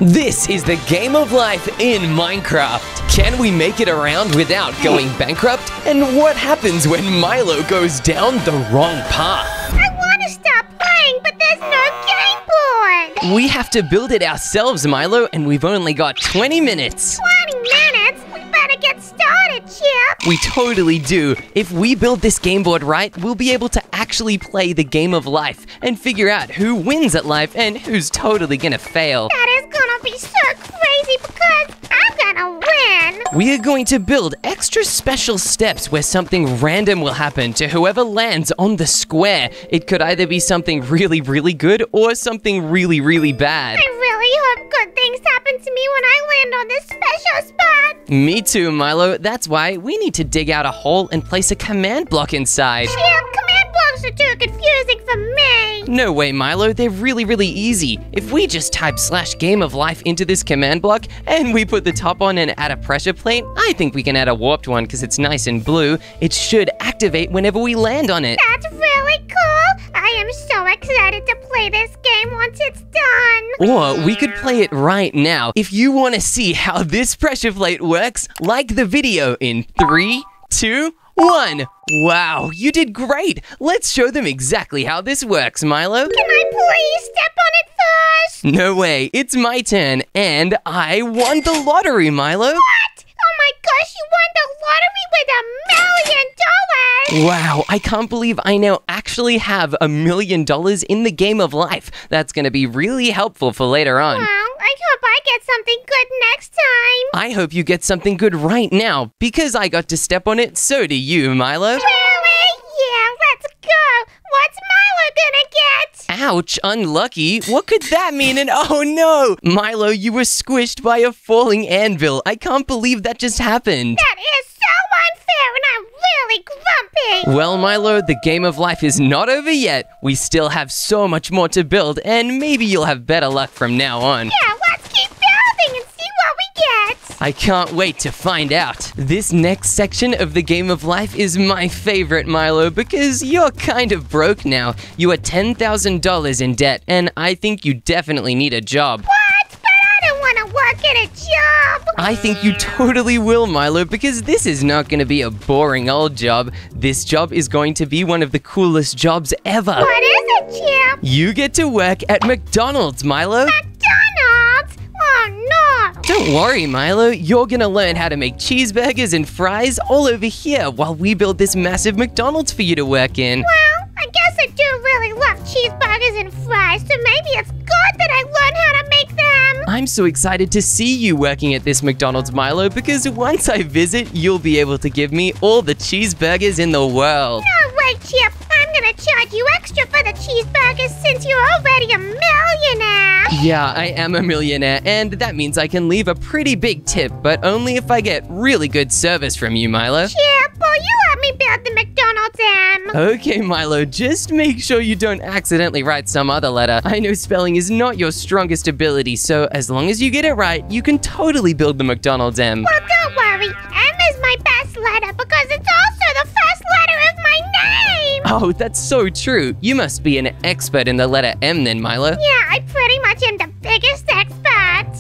This is the game of life in Minecraft. Can we make it around without going bankrupt? And what happens when Milo goes down the wrong path? I want to stop playing, but there's no game board. We have to build it ourselves, Milo, and we've only got 20 minutes. 20 minutes? We better get started, Chip. We totally do. If we build this game board right, we'll be able to actually play the game of life and figure out who wins at life and who's totally gonna fail. That is gonna be so crazy because I'm gonna win. We are going to build extra special steps where something random will happen to whoever lands on the square. It could either be something really, really good or something really, really bad. I really hope good things happen to me when I land on this special spot. Me too, Milo. That's why we need to dig out a hole and place a command block inside. Chip, command blocks are too confusing for me. No way, Milo. They're really, really easy. If we just type /game of life into this command block and we put the top on and add a pressure plate, I think we can add a warped one because it's nice and blue. It should activate whenever we land on it. That's really cool. I am so excited to play this game once it's done. Or we could play it right now. If you want to see how this pressure plate works, like the video in 3, 2, 1. Wow, you did great. Let's show them exactly how this works, Milo. Can I please step on it first? No way, it's my turn, and I won the lottery, Milo. What? Oh my gosh, you won the lottery with $1 million! Wow, I can't believe I now actually have $1 million in the game of life. That's gonna be really helpful for later on. Well, I hope I get something good next time. I hope you get something good right now. Because I got to step on it, so do you, Milo. Really? Yeah, let's go. What's Milo gonna get? Ouch, unlucky. What could that mean? And oh no! Milo, you were squished by a falling anvil. I can't believe that just happened. That is so unfair and I'm really grumpy. Well, Milo, the game of life is not over yet. We still have so much more to build, and maybe you'll have better luck from now on. Yeah, let's keep building and see what we get. I can't wait to find out. This next section of the game of life is my favorite, Milo, because you're kind of broke now. You are $10,000 in debt, and I think you definitely need a job. What? But I don't want to work at a job. I think you totally will, Milo, because this is not going to be a boring old job. This job is going to be one of the coolest jobs ever. What is it, Chip? You get to work at McDonald's, Milo. McDonald's? Oh no. Don't worry, Milo. You're gonna learn how to make cheeseburgers and fries all over here while we build this massive McDonald's for you to work in. Well, I guess I do really love cheeseburgers and fries, so maybe it's good that I learn how to make them. I'm so excited to see you working at this McDonald's, Milo, because once I visit, you'll be able to give me all the cheeseburgers in the world. No way, Chip. I'm gonna charge you extra for the cheeseburgers since you're already a millionaire. Yeah, I am a millionaire, and that means I can leave a pretty big tip, but only if I get really good service from you, Milo. Chip, will you let me build the McDonald's M? Okay, Milo, just make sure you don't accidentally write some other letter. I know spelling is not your strongest ability, so as long as you get it right, you can totally build the McDonald's M. Well, don't worry. M is my best letter because it's also the first letter of my name. Oh, that's so true. You must be an expert in the letter M then, Milo. Yeah, I pretty much am the biggest expert.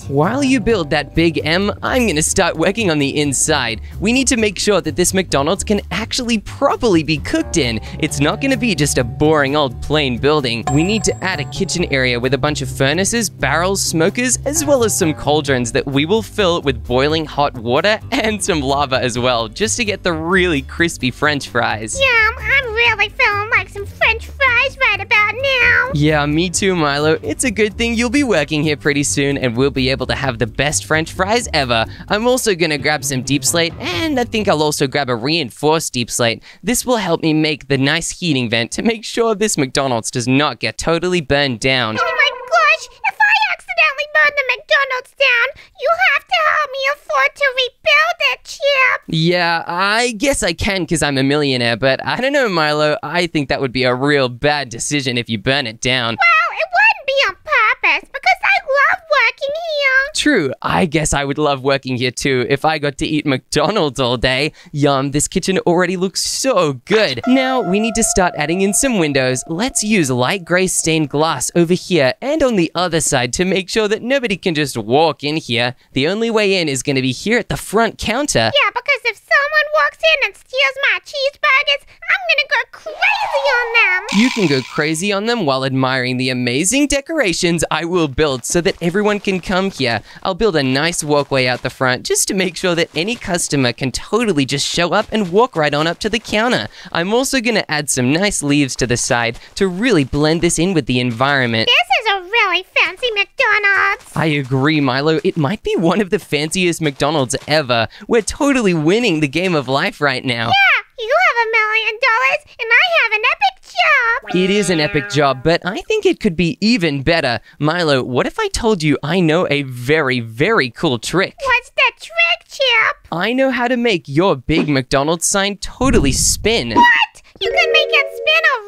While you build that big M, I'm gonna start working on the inside. We need to make sure that this McDonald's can actually properly be cooked in. It's not gonna be just a boring old plain building. We need to add a kitchen area with a bunch of furnaces, barrels, smokers, as well as some cauldrons that we will fill with boiling hot water and some lava as well, just to get the really crispy French fries. Yum, I'm really feeling like some French fries right about now. Yeah, me too, Milo. It's a good thing you'll be working here pretty soon and we'll be able to have the best French fries ever. I'm also gonna grab some deep slate, and I think I'll also grab a reinforced deep slate. This will help me make the nice heating vent to make sure this McDonald's does not get totally burned down. Oh my gosh, if I accidentally burn the McDonald's down, you have to help me afford to rebuild it, Chip. Yeah, I guess I can because I'm a millionaire, but I don't know, Milo. I think that would be a real bad decision if you burn it down. Well, it wouldn't be on purpose because I love working here. true. I guess I would love working here too if I got to eat McDonald's all day. Yum, this kitchen already looks so good. Now we need to start adding in some windows. Let's use light gray stained glass over here and on the other side to make sure that nobody can just walk in here. The only way in is going to be here at the front counter. Yeah, because if someone walks in and steals my cheeseburgers, I'm gonna go crazy on them. You can go crazy on them while admiring the amazing decorations I will build so that everyone can come here. I'll build a nice walkway out the front just to make sure that any customer can totally just show up and walk right on up to the counter. I'm also going to add some nice leaves to the side to really blend this in with the environment. This is a really fancy McDonald's. I agree, Milo. It might be one of the fanciest McDonald's ever. We're totally winning the game of life right now. Yeah, you have $1 million and I have an epic job. It is an epic job, but I think it could be even better. Milo, what if I told you I know a very, very cool trick? What's the trick, Chip? I know how to make your big McDonald's sign totally spin. What? You can make it spin around?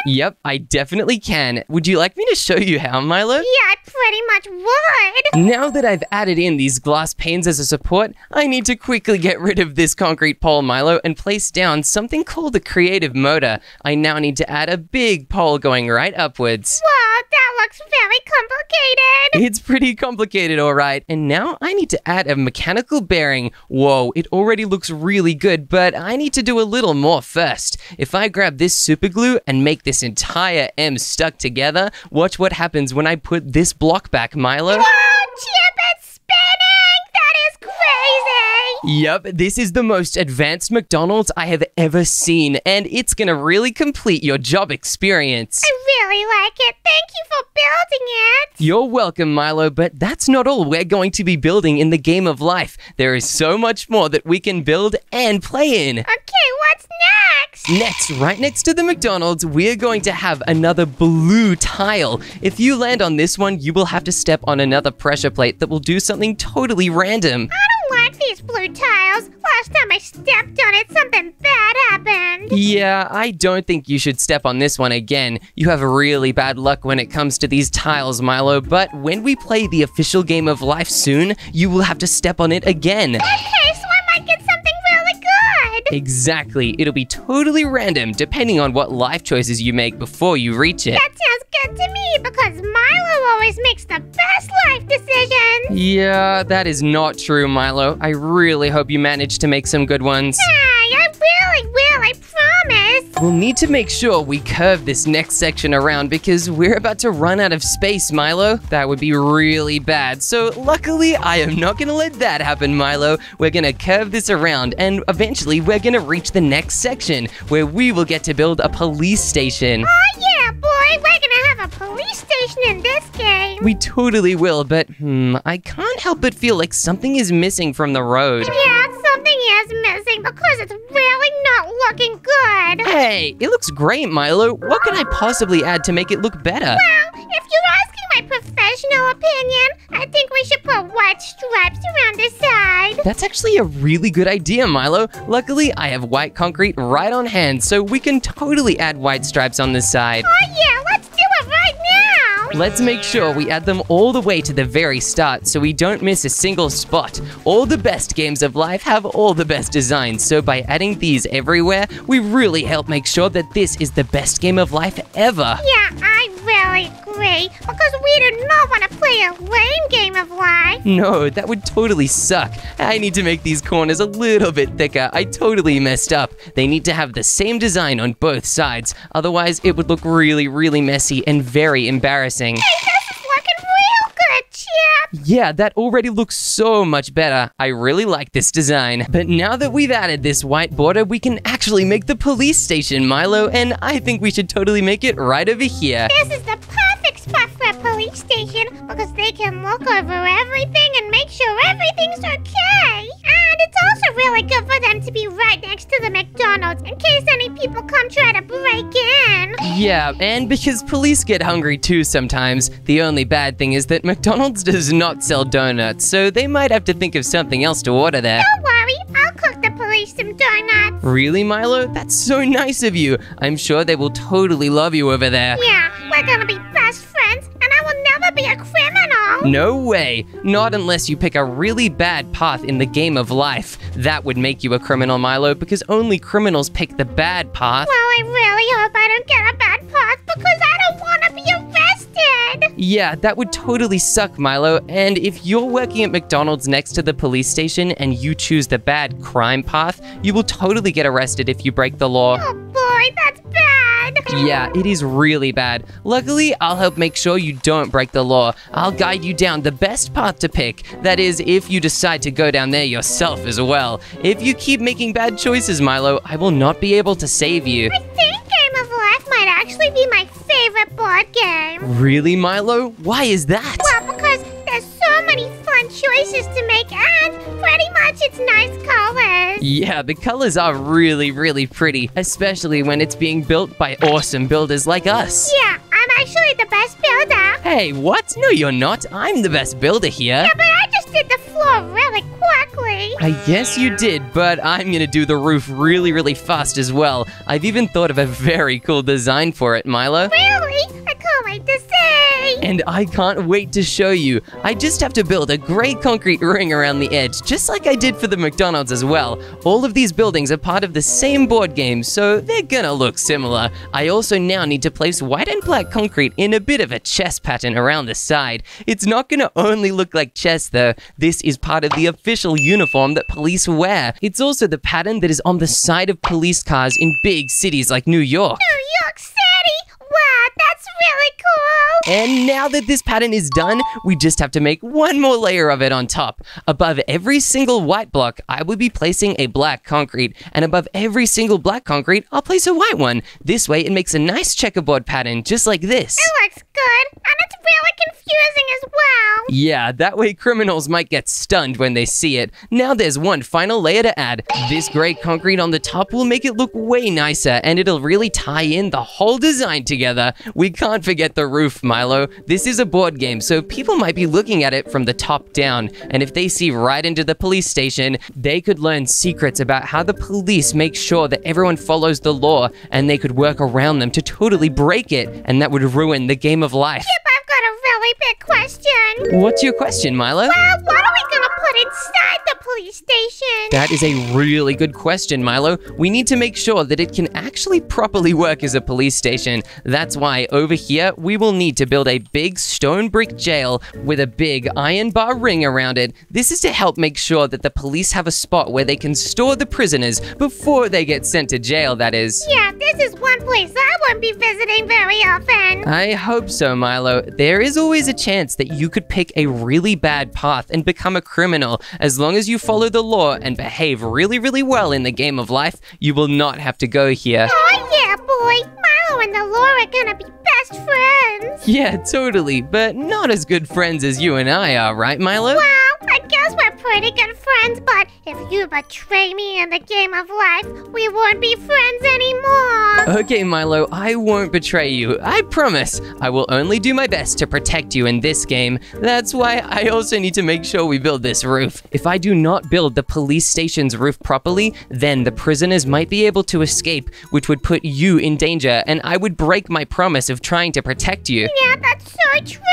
Yep, I definitely can. Would you like me to show you how, Milo? Yeah, I pretty much would. Now that I've added in these glass panes as a support, I need to quickly get rid of this concrete pole, Milo, and place down something called a creative motor. I now need to add a big pole going right upwards. Wow, that looks very complicated. It's pretty complicated, all right. And now I need to add a mechanical bearing. Whoa, it already looks really good, but I need to do a little more first. If I grab this super glue and make this entire M stuck together, watch what happens when I put this block back, Milo. Whoa, Chip, it's spinning! That is crazy! Yep, this is the most advanced McDonald's I have ever seen, and it's gonna really complete your job experience. I really like it. Thank you for building it. You're welcome, Milo, but that's not all we're going to be building in the game of life. There is so much more that we can build and play in. Okay, what's next? Next, right next to the McDonald's, we're going to have another blue tile. If you land on this one, you will have to step on another pressure plate that will do something totally random. I don't like these blue tiles. Last time I stepped on it, something bad happened. Yeah, I don't think you should step on this one again. You have really bad luck when it comes to these tiles, Milo, but when we play the official game of life soon, you will have to step on it again. Okay, so I might get something really good. Exactly. It'll be totally random depending on what life choices you make before you reach it. That sounds good to me because Milo always makes the best life decisions. Yeah, that is not true, Milo. I really hope you manage to make some good ones. Hey, I really will, I promise. We'll need to make sure we curve this next section around because we're about to run out of space, Milo. That would be really bad. So luckily, I am not going to let that happen, Milo. We're going to curve this around and eventually we're going to reach the next section where we will get to build a police station. Oh yeah, boy, we're gonna have a police station in this game. We totally will, but I can't help but feel like something is missing from the road. Yeah, something is missing because it's really not looking good. Hey, it looks great, Milo. What can I possibly add to make it look better? Well, if you're asking my professional opinion, I think we should put white stripes around the side. That's actually a really good idea, Milo. Luckily, I have white concrete right on hand, so we can totally add white stripes on the side. Oh yeah, let's do it right now. Let's make sure we add them all the way to the very start so we don't miss a single spot. All the best games of life have all the best designs, so by adding these everywhere, we really help make sure that this is the best game of life ever. Yeah, I really agree, because we do not want to play a lame game of life. No, that would totally suck. I need to make these corners a little bit thicker. I totally messed up. They need to have the same design on both sides. Otherwise, it would look really, really messy and very embarrassing. Hey, this is looking real good, Chip. Yeah, that already looks so much better. I really like this design. But now that we've added this white border, we can actually make the police station, Milo, and I think we should totally make it right over here. This is the perfect spot for a police station because they can look over everything and make sure everything's okay. And it's also really good for them to be right next to the McDonald's in case any people come try to break in. Yeah, and because police get hungry too sometimes. The only bad thing is that McDonald's does not sell donuts, so they might have to think of something else to order there. Don't worry, I'll cook the police some donuts. Really, Milo? That's so nice of you. I'm sure they will totally love you over there. Yeah, we're gonna be best friends and I will never be a criminal. No way. Not unless you pick a really bad path in the game of life. That would make you a criminal, Milo, because only criminals pick the bad path. Well, I really hope I don't get a bad path because I don't want to be arrested. Yeah, that would totally suck, Milo. And if you're working at McDonald's next to the police station and you choose the bad crime path, you will totally get arrested if you break the law. Oh boy, that's bad. Yeah, it is really bad. Luckily, I'll help make sure you don't break the law. I'll guide you down the best path to pick. That is, if you decide to go down there yourself as well. If you keep making bad choices, Milo, I will not be able to save you. I think Game of Life might actually be my favorite board game. Really, Milo? Why is that? Well, because there's so many fun choices to make and pretty much it's nice colors. Yeah, the colors are really, really pretty, especially when it's being built by awesome builders like us. Yeah, I'm actually the best builder. Hey, what? No, you're not. I'm the best builder here. Yeah, but I just did the floor really quickly. I guess you did, but I'm gonna do the roof really, really fast as well. I've even thought of a very cool design for it, Milo. Really? I can't wait to see. And I can't wait to show you. I just have to build a great concrete ring around the edge, just like I did for the McDonald's as well. All of these buildings are part of the same board game, so they're gonna look similar. I also now need to place white and black concrete in a bit of a chess pattern around the side. It's not gonna only look like chess though. This is part of the official uniform that police wear. It's also the pattern that is on the side of police cars in big cities like New York. New York City? Wow, that's really cool. And now that this pattern is done, we just have to make one more layer of it on top. Above every single white block, I will be placing a black concrete. And above every single black concrete, I'll place a white one. This way, it makes a nice checkerboard pattern, just like this. It looks good, and it's really confusing as well. Yeah, that way criminals might get stunned when they see it. Now there's one final layer to add. This gray concrete on the top will make it look way nicer, and it'll really tie in the whole design together. We can't forget the roof, Milo. This is a board game, so people might be looking at it from the top down. And if they see right into the police station, they could learn secrets about how the police make sure that everyone follows the law, and they could work around them to totally break it, and that would ruin the game of life. Chip, I've got a really big question. What's your question, Milo? Well, what are we gonna put inside the police station? That is a really good question, Milo. We need to make sure that it can actually properly work as a police station. That's why over here, we will need to build a big stone brick jail with a big iron bar ring around it. This is to help make sure that the police have a spot where they can store the prisoners before they get sent to jail, that is. Yeah, this is one place I won't be visiting very often. I hope so, Milo. There is always a chance that you could pick a really bad path and become a criminal. As long as you follow the law and behave really, really well in the game of life, you will not have to go here. Oh yeah, boy. Milo and the law are gonna be best friends. Yeah, totally, but not as good friends as you and I are, right, Milo? Well, I guess we're pretty good friends, but if you betray me in the game of life, we won't be friends anymore. Okay, Milo, I won't betray you. I promise. I will only do my best to protect you in this game. That's why I also need to make sure we build this roof. If I do not build the police station's roof properly, then the prisoners might be able to escape, which would put you in danger, and I would break my promise of trying to protect you. Yeah, that's so true.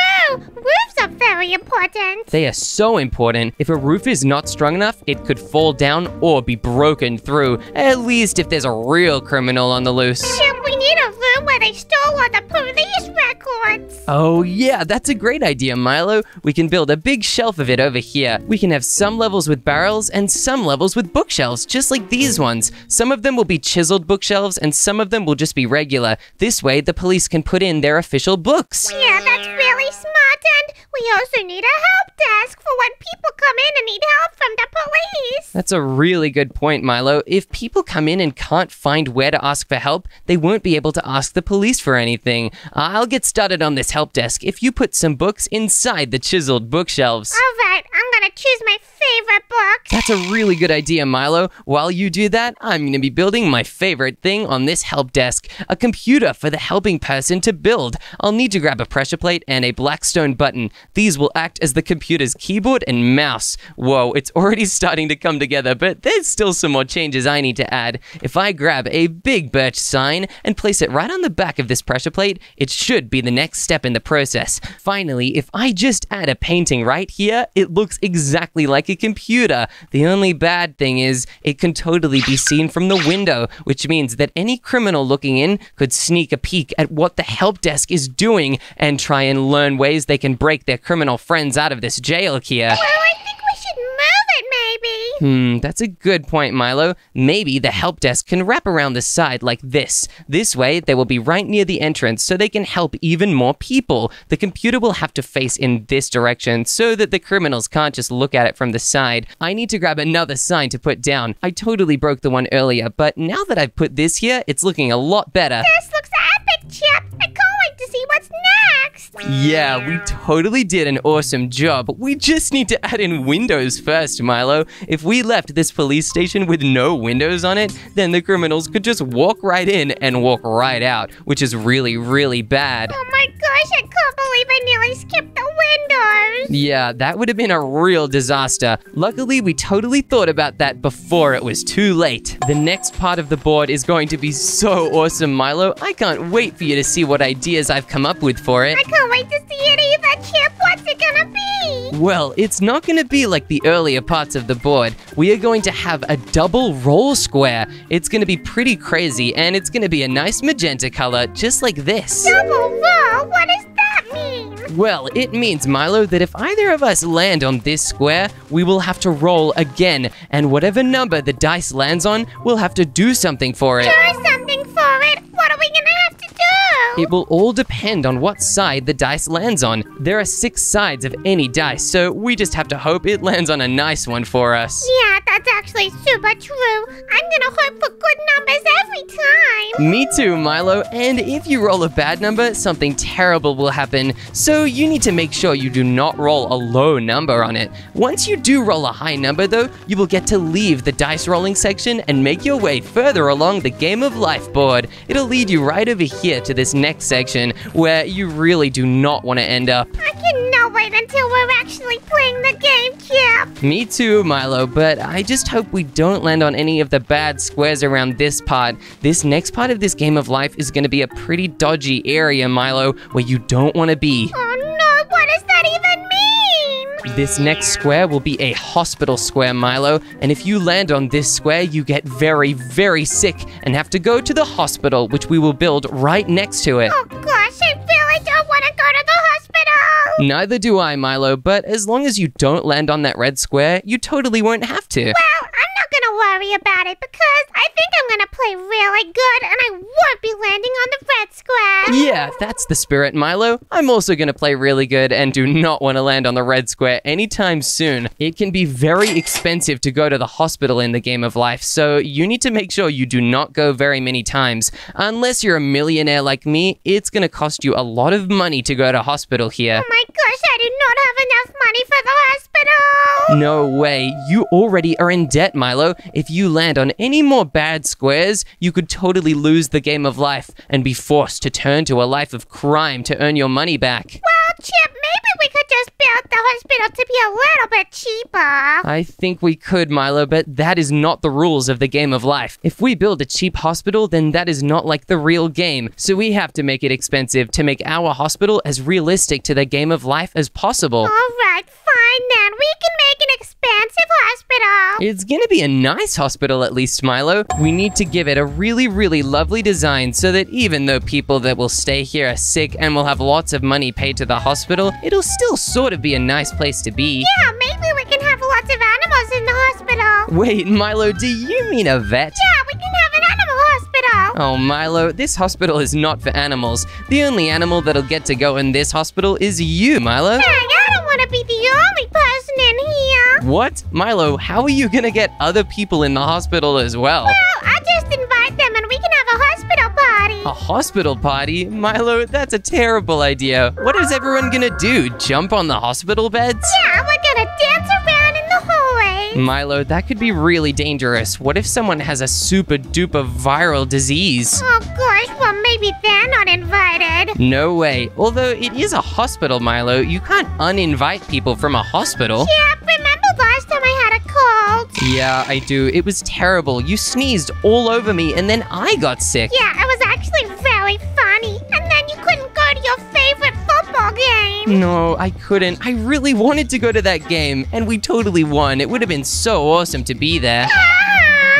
Roofs are very important. They are so important. If a roof is not strong enough, it could fall down or be broken through, at least if there's a real criminal on the loose. Chip, we need a room where they stole all the police records. Oh yeah, that's a great idea, Milo. We can build a big shelf of it over here. We can have some levels with barrels and some levels with bookshelves, just like these ones. Some of them will be chiseled bookshelves and some of them will just be regular. This way, the police can put in their official books. Yeah, that's really smart, and we also need a help desk for when people come in and need help from the police. That's a really good point, Milo. If people come in and can't find where to ask for help, they won't be able to ask the police for anything. I'll get started on this help desk if you put some books inside the chiseled bookshelves. All right, I'm gonna choose my favorite books. That's a really good idea, Milo. While you do that, I'm going to be building my favorite thing on this help desk, a computer for the helping person to build. I'll need to grab a pressure plate and a black stone button. These will act as the computer's keyboard and mouse. Whoa, it's already starting to come together, but there's still some more changes I need to add. If I grab a big birch sign and place it right on the back of this pressure plate, it should be the next step in the process. Finally, if I just add a painting right here, it looks exactly like a computer. The only bad thing is it can totally be seen from the window, which means that any criminal looking in could sneak a peek at what the help desk is doing and try and learn ways they can break their criminal friends out of this jail here. Well, I think we should move it, maybe. That's a good point, Milo. Maybe the help desk can wrap around the side like this. This way, they will be right near the entrance so they can help even more people. The computer will have to face in this direction so that the criminals can't just look at it from the side. I need to grab another sign to put down. I totally broke the one earlier, but now that I've put this here, it's looking a lot better. This looks epic, Chip. I can't wait to see what's next. Yeah, we totally did an awesome job. We just need to add in windows first, Milo. If we left this police station with no windows on it, then the criminals could just walk right in and walk right out, which is really, really bad. Oh my gosh, I can't believe I nearly skipped the windows. Yeah, that would have been a real disaster. Luckily, we totally thought about that before it was too late. The next part of the board is going to be so awesome, Milo. I can't wait for you to see what ideas I've come up with for it. I can't wait to see it either, Chip. What's it gonna be? Well, it's not going to be like the earlier parts of the board. We are going to have a double roll square. It's going to be pretty crazy, and it's going to be a nice magenta color, just like this. Double roll? What does that mean? Well, it means, Milo, that if either of us land on this square, we will have to roll again, and whatever number the dice lands on, we'll have to do something for it. Do something for it? What are we gonna have to do? It will all depend on what side the dice lands on. There are 6 sides of any dice, so we just have to hope it lands on a nice one for us. Yeah, that's actually super true. I'm gonna hope for good numbers every time. Me too, Milo. And if you roll a bad number, something terrible will happen. So you need to make sure you do not roll a low number on it. Once you do roll a high number, though, you will get to leave the dice rolling section and make your way further along the Game of Life board. It'll lead you right over here to this next section where you really do not want to end up. I cannot wait until we're actually playing the game, Chip. Me too, Milo, but I just hope we don't land on any of the bad squares around this part. This next part of this Game of Life is going to be a pretty dodgy area, Milo, where you don't want to be. Oh no, what does that even mean? This next square will be a hospital square, Milo, and if you land on this square, you get very, very sick and have to go to the hospital, which we will build right next to it. Oh gosh, I really don't want to go to the hospital. Neither do I, Milo, but as long as you don't land on that red square, you totally won't have to. Well, I'm not gonna worry about it because I think I'm gonna play really good and I won't be landing on the red square. Yeah, that's the spirit, Milo. I'm also going to play really good and do not want to land on the red square anytime soon. It can be very expensive to go to the hospital in the Game of Life, so you need to make sure you do not go very many times. Unless you're a millionaire like me, it's going to cost you a lot of money to go to hospital here. Oh my gosh, I do not have enough money for the hospital. No way. You already are in debt, Milo. If you land on any more bad squares, you could totally lose the Game of Life and be forced to turn to a life of crime to earn your money back. Well, Chip, maybe we could just build the hospital to be a little bit cheaper. I think we could, Milo, but that is not the rules of the Game of Life. If we build a cheap hospital, then that is not like the real game. So we have to make it expensive to make our hospital as realistic to the Game of Life as possible. All right, fine then. We can make an expensive hospital. It's gonna be a nice hospital at least, Milo. We need to give it a really, really lovely design so that even though people that will stay here are sick and will have lots of money paid to the hospital, it'll still sort of be a nice place to be. Yeah, maybe we can have lots of animals in the hospital. Wait, Milo, do you mean a vet? Yeah, we can have an animal hospital. Oh, Milo, this hospital is not for animals. The only animal that'll get to go in this hospital is you, Milo. Dang, I don't want to be the only person in here. What? Milo, how are you gonna get other people in the hospital as well? Well, I just invite them and we can have a hospital party. A hospital party? Milo, that's a terrible idea. What is everyone gonna do? Jump on the hospital beds? Yeah, we're gonna dance around in the hallways. Milo, that could be really dangerous. What if someone has a super duper viral disease? Oh gosh, well maybe they're not invited. No way. Although it is a hospital, Milo, you can't uninvite people from a hospital. Yeah, remember last time I had a cold? Yeah, I do. It was terrible. You sneezed all over me and then I got sick. Yeah, it was actually very funny. And then you couldn't go to your favorite football game. No, I couldn't. I really wanted to go to that game and we totally won. It would have been so awesome to be there.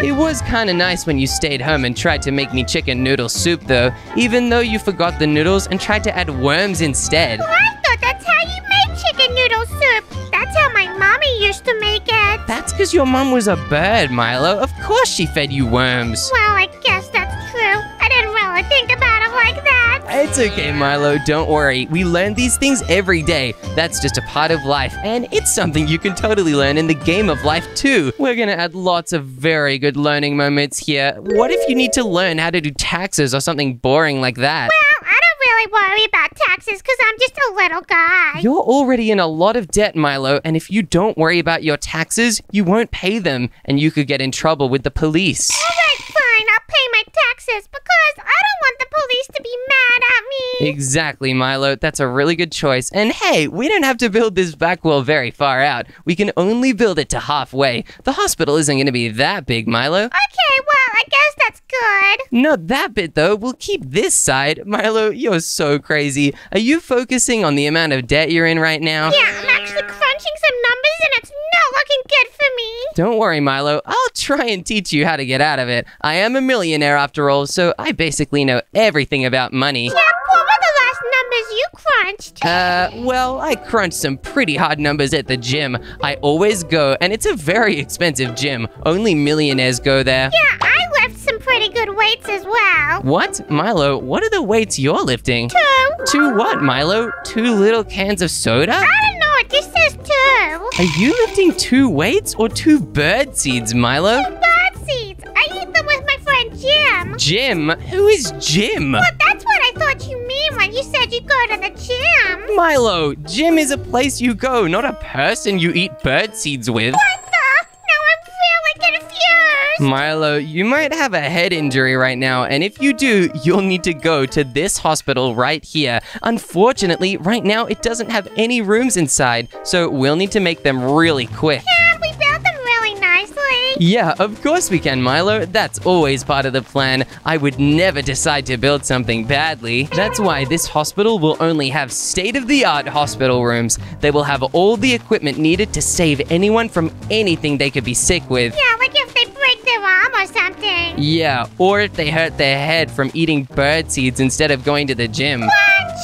It was kind of nice when you stayed home and tried to make me chicken noodle soup though, even though you forgot the noodles and tried to add worms instead. Well, I thought that's how you made chicken noodle soup. That's how my mommy used to make it. That's because your mom was a bird, Milo. Of course she fed you worms. Well, I guess that's true. I didn't really think about it like that. It's okay, Milo. Don't worry. We learn these things every day. That's just a part of life, and it's something you can totally learn in the game of life too. We're gonna add lots of very good learning moments here. What if you need to learn how to do taxes or something boring like that? Well, I don't really worry about taxes because I'm just a little guy. You're already in a lot of debt, Milo, and if you don't worry about your taxes, you won't pay them, and you could get in trouble with the police. Alright, fine. I'll pay my taxes because I don't want the police to be mad at me. Exactly, Milo. That's a really good choice. And hey, we don't have to build this back wall very far out. We can only build it to halfway. The hospital isn't going to be that big, Milo. Okay, well, I guess that's good. Not that bit, though. We'll keep this side. Milo, you're so crazy. Are you focusing on the amount of debt you're in right now? Yeah, I'm actually crunching some numbers and it's not looking good for me. Don't worry, Milo. I'll try and teach you how to get out of it. I am a millionaire after all, so I basically know everything about money. Yeah, what were the last numbers you crunched? Well, I crunched some pretty hard numbers at the gym. I always go, and it's a very expensive gym. Only millionaires go there. Yeah, I lift some pretty good weights as well. What? Milo, what are the weights you're lifting? 2. 2 what, Milo? 2 little cans of soda? I don't know, it just says 2. Are you lifting 2 weights or 2 bird seeds, Milo? Bird seeds. I eat them with my friend Jim. Jim? Who is Jim? Well, that's what I thought you mean when you said you go to the gym. Milo, gym is a place you go, not a person you eat bird seeds with. What the? Now I'm really confused. Milo, you might have a head injury right now, and if you do, you'll need to go to this hospital right here. Unfortunately, right now it doesn't have any rooms inside, so we'll need to make them really quick. Yeah, we built them really nicely. Yeah, of course we can, Milo. That's always part of the plan. I would never decide to build something badly. That's why this hospital will only have state-of-the-art hospital rooms. They will have all the equipment needed to save anyone from anything they could be sick with. Yeah, like if they break their arm or something. Yeah, or if they hurt their head from eating bird seeds instead of going to the gym. What?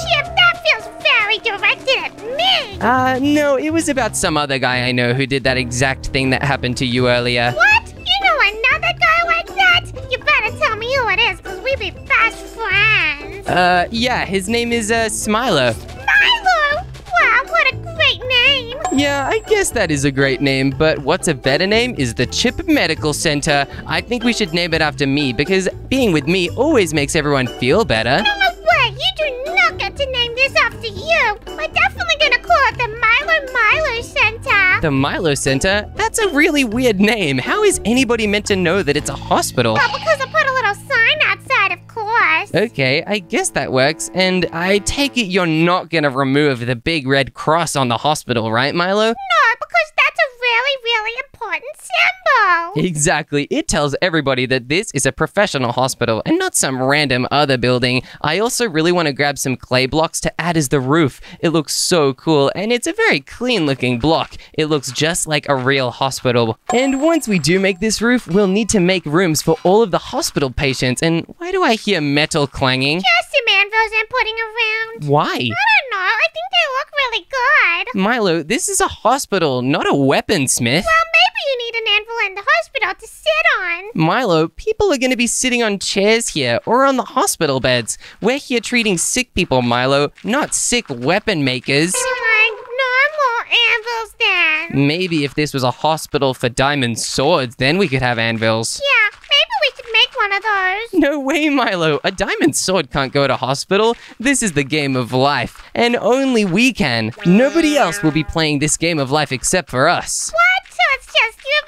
Chip, that feels very directed at me. No, it was about some other guy I know who did that exact thing that happened to you earlier. What? You know another guy like that? You better tell me who it is, because we be best friends. Yeah, his name is, Smilo. Milo! Wow, what a great name. Yeah, I guess that is a great name, but what's a better name is the Chip Medical Center. I think we should name it after me, because being with me always makes everyone feel better. No way, you do not get to name this after you. We're definitely gonna call it the Milo Center. The Milo Center? That's a really weird name. How is anybody meant to know that it's a hospital? Well, because I put a little sign outside, of course. Okay, I guess that works. And I take it you're not gonna remove the big red cross on the hospital, right, Milo? No, because that's a really, really important symbol. Exactly. It tells everybody that this is a professional hospital and not some random other building. I also really want to grab some clay blocks to add as the roof. It looks so cool, and it's a very clean looking block. It looks just like a real hospital. And once we do make this roof, we'll need to make rooms for all of the hospital patients. And why do I hear metal clanging? Just some anvils I'm putting around. Why? I don't know. I think they look really good. Milo, this is a hospital, not a weaponsmith. Well, maybe you need an anvil in the hospital to sit on. Milo, people are going to be sitting on chairs here or on the hospital beds. We're here treating sick people, Milo, not sick weapon makers. Fine, normal anvils then. Maybe if this was a hospital for diamond swords, then we could have anvils. Yeah, maybe we should make one of those. No way, Milo. A diamond sword can't go to hospital. This is the game of life, and only we can. Nobody else will be playing this game of life except for us. What? So it's just you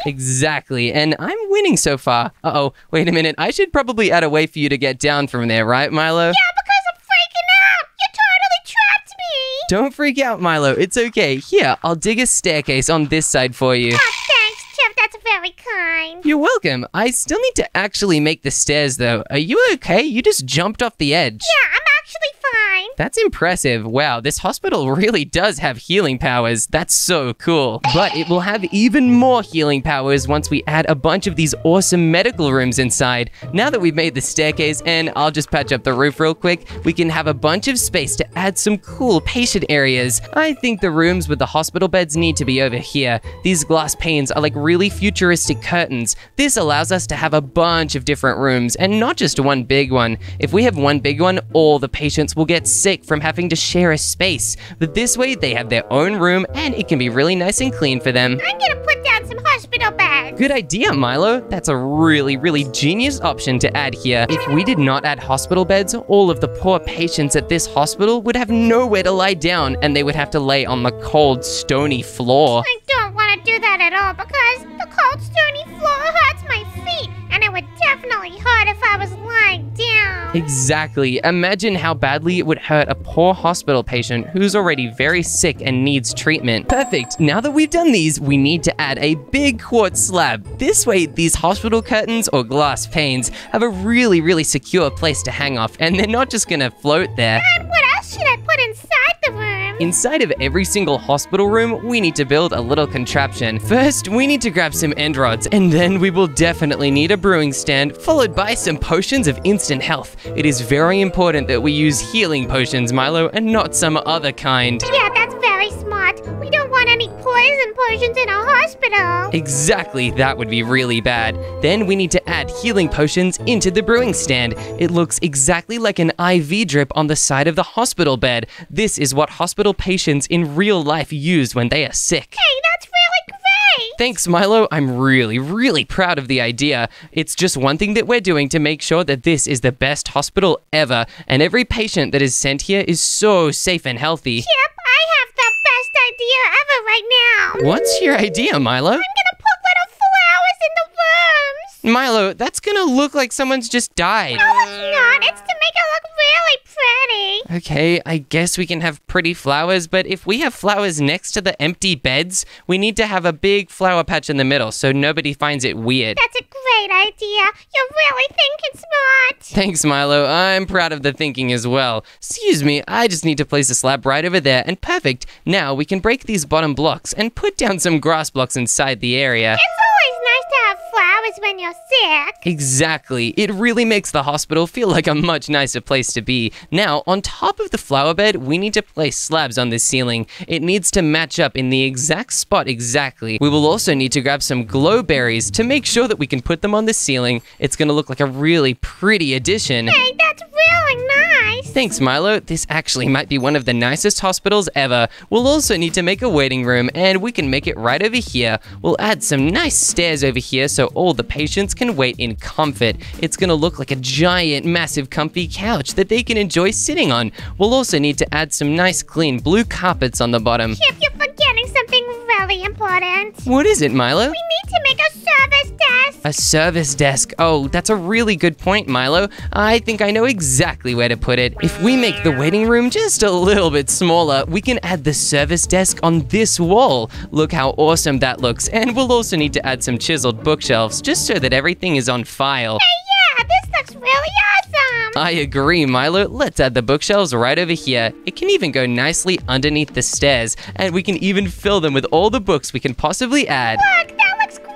Exactly, and I'm winning so far. Uh-oh, wait a minute. I should probably add a way for you to get down from there, right, Milo? Yeah, because I'm freaking out. You totally trapped me. Don't freak out, Milo. It's okay. Here, I'll dig a staircase on this side for you. Oh, thanks, Chip. That's very kind. You're welcome. I still need to actually make the stairs, though. Are you okay? You just jumped off the edge. Yeah, I'm actually fine. That's impressive. Wow, this hospital really does have healing powers. That's so cool. But it will have even more healing powers once we add a bunch of these awesome medical rooms inside. Now that we've made the staircase, and I'll just patch up the roof real quick, we can have a bunch of space to add some cool patient areas. I think the rooms with the hospital beds need to be over here. These glass panes are like really futuristic curtains. This allows us to have a bunch of different rooms and not just one big one. If we have one big one, all the patients will get sick from having to share a space. But this way, they have their own room and it can be really nice and clean for them. I'm gonna put down some hospital beds. Good idea, Milo. That's a really genius option to add here. If we did not add hospital beds, all of the poor patients at this hospital would have nowhere to lie down and they would have to lay on the cold, stony floor. I don't want to do that at all because the cold, stony floor hurts my feet, and it would definitely hurt if I was lying down. Exactly. Imagine how badly it would hurt a poor hospital patient who's already very sick and needs treatment. Perfect. Now that we've done these, we need to add a big quartz slab. This way, these hospital curtains or glass panes have a really secure place to hang off, and they're not just gonna float there. And what else should I put inside the room? Inside of every single hospital room, we need to build a little contraption. First, we need to grab some end rods, and then we will definitely need a brewing stand, followed by some potions of instant health. It is very important that we use healing potions, Milo, and not some other kind. Yeah, that's very smart. We don't want any poison potions in our hospital. Exactly, that would be really bad. Then we need to add healing potions into the brewing stand. It looks exactly like an IV drip on the side of the hospital bed. This is what hospital patients in real life use when they are sick. Hey, that's really great. Thanks, Milo. I'm really proud of the idea. It's just one thing that we're doing to make sure that this is the best hospital ever, and every patient that is sent here is so safe and healthy. Chip, I have the best idea ever right now. What's your idea, Milo? I'm gonna put little flowers in the rooms. Milo, that's gonna look like someone's just died. No, it's not. It's to make it look really pretty. Okay, I guess we can have pretty flowers, but if we have flowers next to the empty beds, we need to have a big flower patch in the middle so nobody finds it weird. That's a great idea. You're really thinking smart. Thanks, Milo. I'm proud of the thinking as well. Excuse me, I just need to place a slab right over there, and perfect. Now we can break these bottom blocks and put down some grass blocks inside the area. It's always nice to have flowers when you're sick. Exactly. It really makes the hospital feel like a much nicer place to be. Now, on top of the flower bed, we need to place slabs on the ceiling. It needs to match up in the exact spot exactly. We will also need to grab some glow berries to make sure that we can put them on the ceiling. It's gonna look like a really pretty addition. Hey, that's really nice. Thanks, Milo. This actually might be one of the nicest hospitals ever. We'll also need to make a waiting room, and we can make it right over here. We'll add some nice stairs over here so all the patients can wait in comfort. It's gonna look like a giant, massive, comfy couch that they can enjoy sitting on. We'll also need to add some nice, clean blue carpets on the bottom. Chip, you're forgetting something really important. What is it, Milo? We need to make a service desk. A service desk. Oh, that's a really good point, Milo. I think I know exactly where to put it. If we make the waiting room just a little bit smaller, we can add the service desk on this wall. Look how awesome that looks. And we'll also need to add some chiseled bookshelves just so that everything is on file. Hey, yeah, this looks really awesome. I agree, Milo. Let's add the bookshelves right over here. It can even go nicely underneath the stairs, and we can even fill them with all the books we can possibly add. Look, that looks great.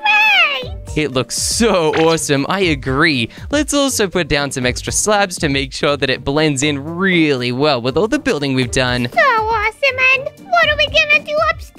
It looks so awesome, I agree. Let's also put down some extra slabs to make sure that it blends in really well with all the building we've done. So awesome, and what are we gonna do upstairs?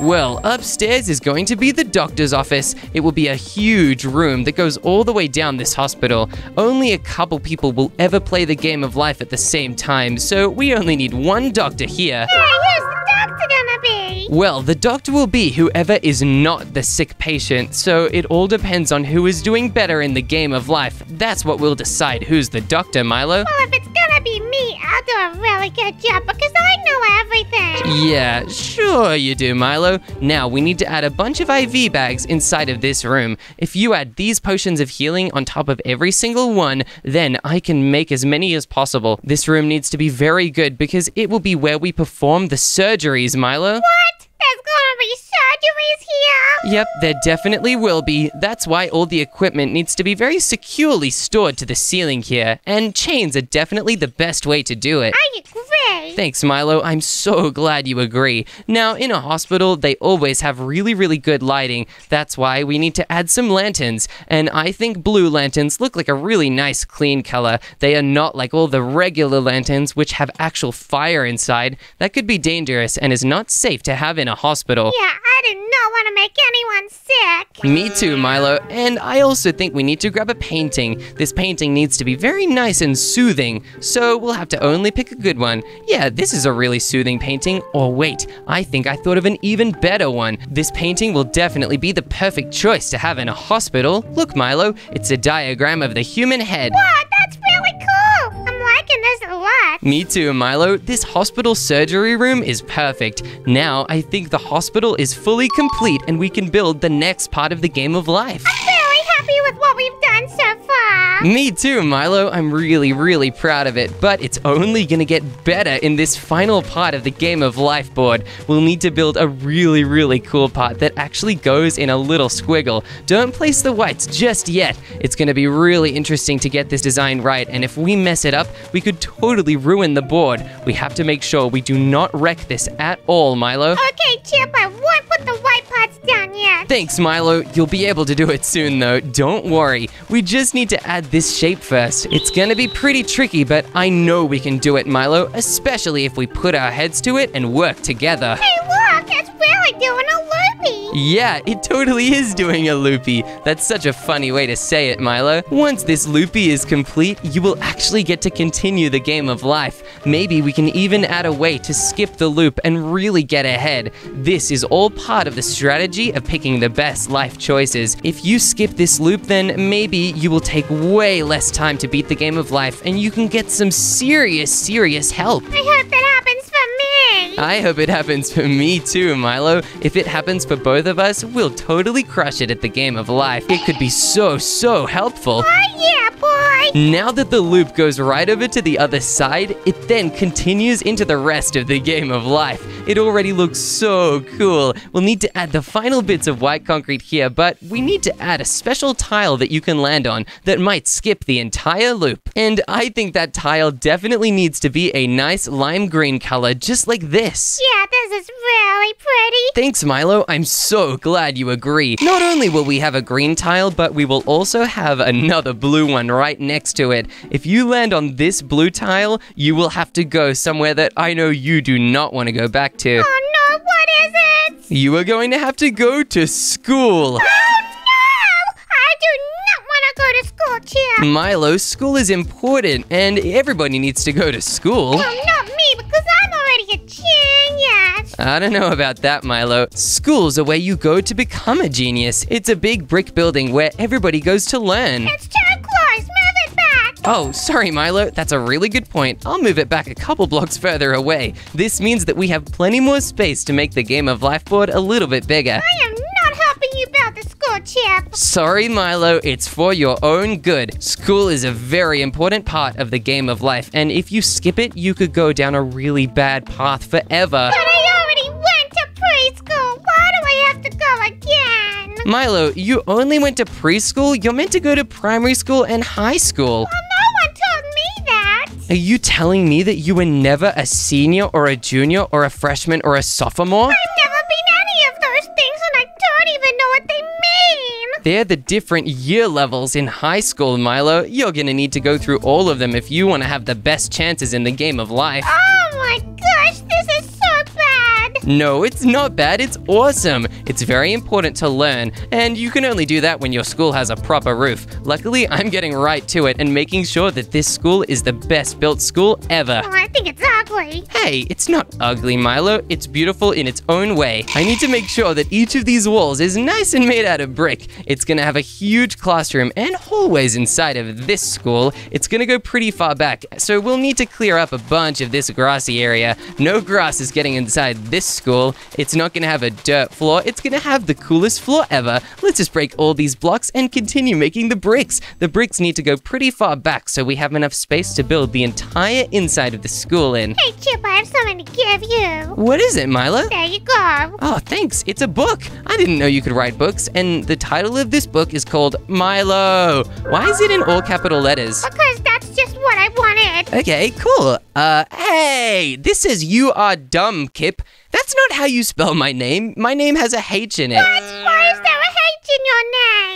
Well, upstairs is going to be the doctor's office. It will be a huge room that goes all the way down this hospital. Only a couple people will ever play the game of life at the same time, so we only need one doctor here. Hey, who's the doctor gonna be? Well, the doctor will be whoever is not the sick patient, so it all depends on who is doing better in the game of life. That's what will decide who's the doctor, Milo. Well, if it's gonna be me, me, I'll do a really good job because I know everything. Yeah, sure you do, Milo. Now, we need to add a bunch of IV bags inside of this room. If you add these potions of healing on top of every single one, then I can make as many as possible. This room needs to be very good because it will be where we perform the surgeries, Milo. What? There's gonna be surgeries here? Yep, there definitely will be. That's why all the equipment needs to be very securely stored to the ceiling here, and chains are definitely the best way to do it. I agree. Thanks, Milo. I'm so glad you agree. Now, in a hospital, they always have really good lighting. That's why we need to add some lanterns. And I think blue lanterns look like a really nice, clean color. They are not like all the regular lanterns, which have actual fire inside. That could be dangerous and is not safe to have in a hospital. Yeah, I do not want to make anyone sick. Me too, Milo. And I also think we need to grab a painting. This painting needs to be very nice and soothing, so we'll have to only pick a good one. Yeah, this is a really soothing painting. Or wait, I think I thought of an even better one. This painting will definitely be the perfect choice to have in a hospital. Look, Milo, it's a diagram of the human head. Wow, that's really cool. I'm liking this a lot. Me too, Milo. This hospital surgery room is perfect. Now, I think the hospital is fully complete and we can build the next part of the game of life. I'm really happy with what we've done so far. Me too, Milo. I'm really proud of it, but it's only gonna get better in this final part of the game of life board. We'll need to build a really cool part that actually goes in a little squiggle. Don't place the whites just yet. It's gonna be really interesting to get this design right, and if we mess it up, we could totally ruin the board. We have to make sure we do not wreck this at all, Milo. Okay, Chip, I won't put the white parts down yet. Thanks, Milo. You'll be able to do it soon, though. Don't worry. We just need to add this shape first. It's gonna be pretty tricky, but I know we can do it, Milo, especially if we put our heads to it and work together. Hey, look, it's really doing a loopy. Yeah, it totally is doing a loopy. That's such a funny way to say it, Milo. Once this loopy is complete, you will actually get to continue the game of life. Maybe we can even add a way to skip the loop and really get ahead. This is all part of the strategy of picking the best life choices. If you skip this loop, then maybe you will take way less time to beat the game of life and you can get some serious help. I hope that happens for me. I hope it happens for me too, Milo. If it happens for both of us, we'll totally crush it at the game of life. It could be so helpful. Oh, yeah, boy. Now that the loop goes right over to the other side, it then continues into the rest of the game of life. It already looks so cool. We'll need to add the final bits of white concrete here, but we need to add a special tile that you can land on that might skip the entire loop. And I think that tile definitely needs to be a nice lime green color, just like this. Yeah, this is really pretty. Thanks, Milo. I'm so glad you agree. Not only will we have a green tile, but we will also have another blue one right next to it. If you land on this blue tile, you will have to go somewhere that I know you do not want to go back to. Oh no, what is it? You are going to have to go to school. Oh no! I do not want to go to school, Chip. Milo, school is important, and everybody needs to go to school. Well, not me, because I'm already a genius. I don't know about that, Milo. Schools are where you go to become a genius. It's a big brick building where everybody goes to learn. It's too close. Move it back. Oh, sorry, Milo. That's a really good point. I'll move it back a couple blocks further away. This means that we have plenty more space to make the game of life board a little bit bigger. I am not helping you build the school, Chip. Sorry, Milo. It's for your own good. School is a very important part of the game of life, and if you skip it, you could go down a really bad path forever. But I already went to preschool. Why do I have to go again? Milo, you only went to preschool? You're meant to go to primary school and high school. Well, no one told me that. Are you telling me that you were never a senior or a junior or a freshman or a sophomore? I've never been any of those things, and I don't even know what they mean. They're the different year levels in high school, Milo. You're gonna need to go through all of them if you want to have the best chances in the game of life. Oh my gosh, this is so bad. No, it's not bad, it's awesome. It's very important to learn, and you can only do that when your school has a proper roof. Luckily, I'm getting right to it and making sure that this school is the best built school ever. Oh, I think it's ugly. Hey, it's not ugly, Milo. It's beautiful in its own way. I need to make sure that each of these walls is nice and made out of brick. It's gonna have a huge classroom and hallways inside of this school. It's gonna go pretty far back, so we'll need to clear up a bunch of this grassy area. No grass is getting inside this school. It's not gonna have a dirt floor. It's gonna have the coolest floor ever. Let's just break all these blocks and continue making the bricks. The bricks need to go pretty far back so we have enough space to build the entire inside of the school in. Hey, Chip, I have something to give you. What is it, Milo? There you go. Oh, thanks. It's a book. I didn't know you could write books, and the title of this book is called Milo. Why is it in all capital letters? Because that's just what I wanted. Okay, cool. Hey, this says you are dumb, Kip. That's not how you spell my name. My name has a H in it. What? Why is there a H in your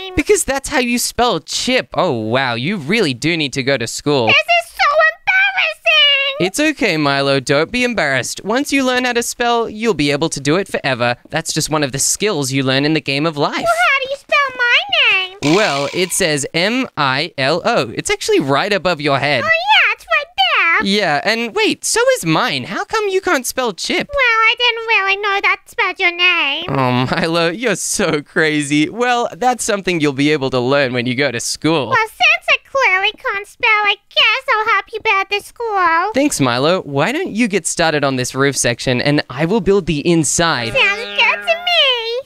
name? Because that's how you spell Chip. Oh, wow, you really do need to go to school. This is so embarrassing. It's okay, Milo. Don't be embarrassed. Once you learn how to spell, you'll be able to do it forever. That's just one of the skills you learn in the game of life. Well, how do you spell my name? Well, it says M-I-L-O. It's actually right above your head. Oh, yeah, it's right there. Yeah, and wait, so is mine. How come you can't spell Chip? Well, I didn't really know that spelled your name. Oh, Milo, you're so crazy. Well, that's something you'll be able to learn when you go to school. Well, since I clearly can't spell, I guess I'll help you build the school. Thanks, Milo. Why don't you get started on this roof section and I will build the inside. Sounds good to me.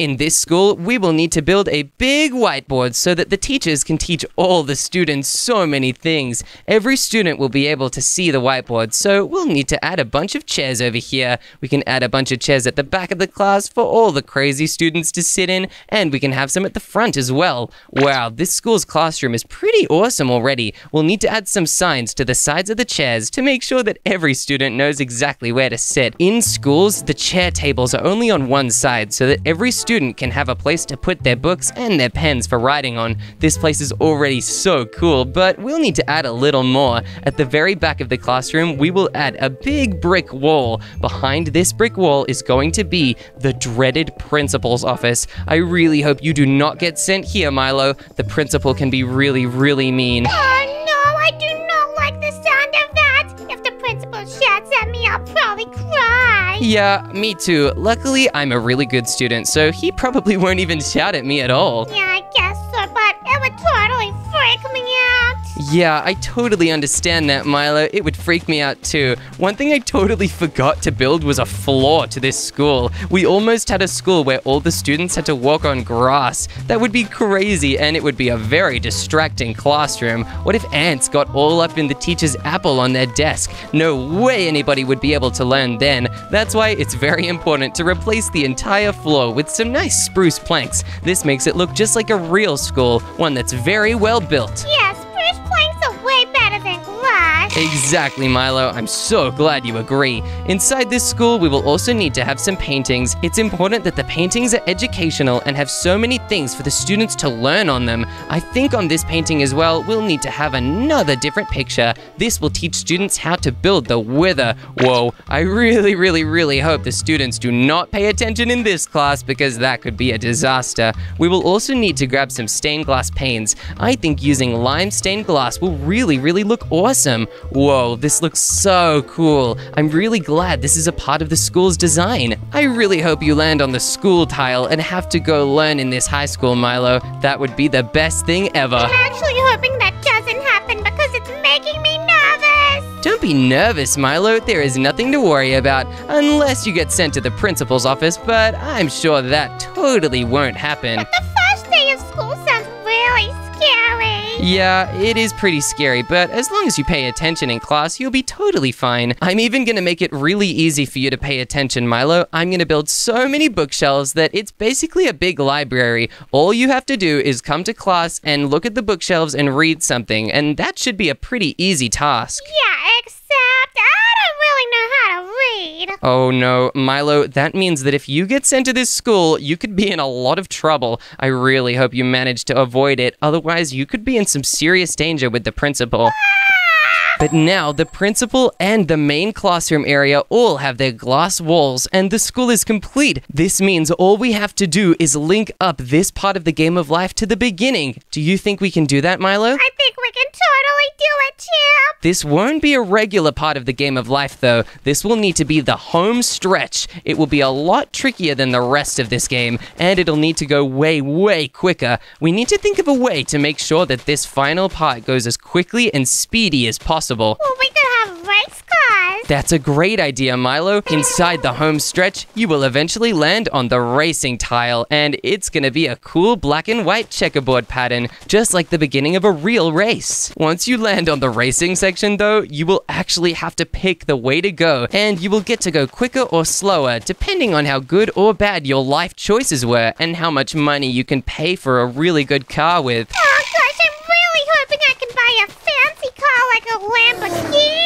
In this school, we will need to build a big whiteboard so that the teachers can teach all the students so many things. Every student will be able to see the whiteboard, so we'll need to add a bunch of chairs over here. We can add a bunch of chairs at the back of the class for all the crazy students to sit in, and we can have some at the front as well. Wow, this school's classroom is pretty awesome already. We'll need to add some signs to the sides of the chairs to make sure that every student knows exactly where to sit. In schools, the chair tables are only on one side so that every student can have a place to put their books and their pens for writing on. This place is already so cool, but we'll need to add a little more. At the very back of the classroom, we will add a big brick wall. Behind this brick wall is going to be the dreaded principal's office. I really hope you do not get sent here, Milo. The principal can be really, really mean. Oh, no, I do not like the sound of that. If the principal shouts at me, I'll probably cry. Yeah, me too. Luckily, I'm a really good student, so he probably won't even shout at me at all. Yeah, I guess so, but it would totally freak me out. Yeah, I totally understand that, Milo. It would freak me out too. One thing I totally forgot to build was a floor to this school. We almost had a school where all the students had to walk on grass. That would be crazy, and it would be a very distracting classroom. What if ants got all up in the teacher's apple on their desk? No way anybody would be able to learn then. That's why it's very important to replace the entire floor with some nice spruce planks. This makes it look just like a real school, one that's very well built. Yes, spruce planks are way better than glass. Exactly, Milo. I'm so glad you agree. Inside this school, we will also need to have some paintings. It's important that the paintings are educational and have so many things for the students to learn on them. I think on this painting as well, we'll need to have another different picture. This will teach students how to build the wither. Whoa, I really hope the students do not pay attention in this class because that could be a disaster. We will also need to grab some stained glass panes. I think using lime stained glass will really look awesome. Whoa, this looks so cool. I'm really glad this is a part of the school's design. I really hope you land on the school tile and have to go learn in this high school, Milo. That would be the best thing ever. I'm actually hoping that doesn't happen because it's making me nervous. Don't be nervous, Milo. There is nothing to worry about unless you get sent to the principal's office, but I'm sure that totally won't happen. But the first day of school sounds really scary. Yeah, it is pretty scary, but as long as you pay attention in class, you'll be totally fine. I'm even gonna make it really easy for you to pay attention, Milo. I'm gonna build so many bookshelves that it's basically a big library. All you have to do is come to class and look at the bookshelves and read something, and that should be a pretty easy task. Yeah, except I don't really know how to read. Oh no, Milo, that means that if you get sent to this school, you could be in a lot of trouble. I really hope you manage to avoid it, otherwise you could be in some serious danger with the principal. But now the principal and the main classroom area all have their glass walls and the school is complete. This means all we have to do is link up this part of the game of life to the beginning. Do you think we can do that, Milo? I think we can totally do it, Chip. This won't be a regular part of the game of life, though. This will need to be the home stretch. It will be a lot trickier than the rest of this game, and it'll need to go way, way quicker. We need to think of a way to make sure that this final part goes as quickly and speedy as possible. Well, we could have race cars. That's a great idea, Milo. Inside the home stretch, you will eventually land on the racing tile, and it's gonna be a cool black and white checkerboard pattern, just like the beginning of a real race. Once you land on the racing section, though, you will actually have to pick the way to go, and you will get to go quicker or slower, depending on how good or bad your life choices were, and how much money you can pay for a really good car with. Oh gosh, I'm really hoping I can buy a fancy car like a Lamborghini.